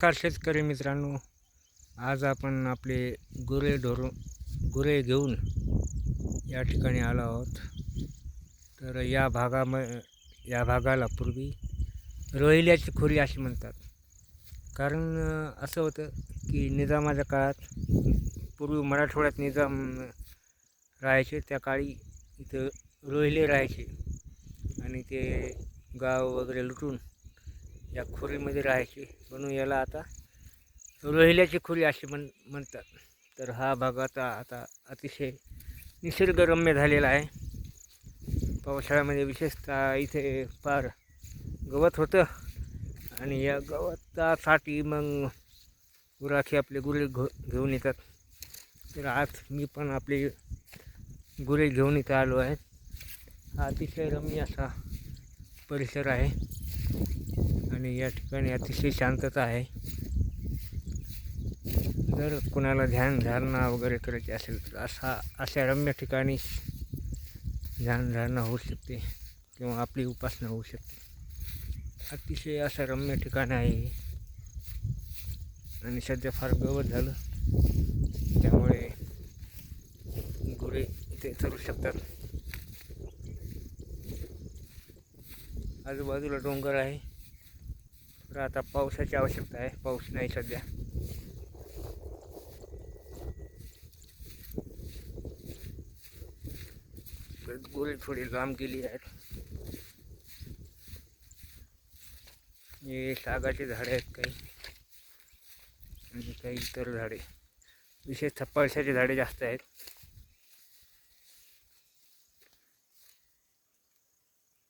नमस्कार शेतकरी मित्रांनो, आज आपण आपले गुरे घेऊन या ठिकाणी आलो आहोत. तर या भागाला पूर्वी रोहिल्याची खोरी अशी म्हणतात. कारण असं होतं की निजामाच्या काळात पूर्वी मराठवाड्यात निजाम राहायचे. त्या काळी इथं रोहिले राहायचे आणि ते गाव वगैरे लुटून या खोरीमध्ये राहायचे, म्हणून याला आता रोहिल्याची खोरी अशी म्हणतात. तर हा भाग आता अतिशय निसर्गरम्य झालेला आहे. पावसाळ्यामध्ये विशेषतः इथे फार गवत होतं आणि या गवतासाठी मग गुराखी आपले गुरे घेऊन येतात. तर आज मी पण आपले गुरे घेऊन इथं आलो आहे. हा अतिशय रम्य असा परिसर आहे आणि या ठिकाणी अतिशय शांतता आहे. जर कुणाला ध्यानधारणा वगैरे करायची असेल तर अशा रम्य ठिकाणी ध्यानधारणा होऊ शकते किंवा आपली उपासना होऊ शकते. अतिशय असं रम्य ठिकाण आहे आणि सध्या फार गवत झालं, त्यामुळे गुरे इथे चरू शकतात. आजूबाजूला डोंगर आहे. तर आता पावसाची आवश्यकता आहे, पाऊस नाही सध्या. गुरे थोडी लांब गेली आहेत. हे सागाचे झाडे आहेत काही, आणि काही इतर झाडे, विशेषतः पळसाची झाडे जास्त आहेत.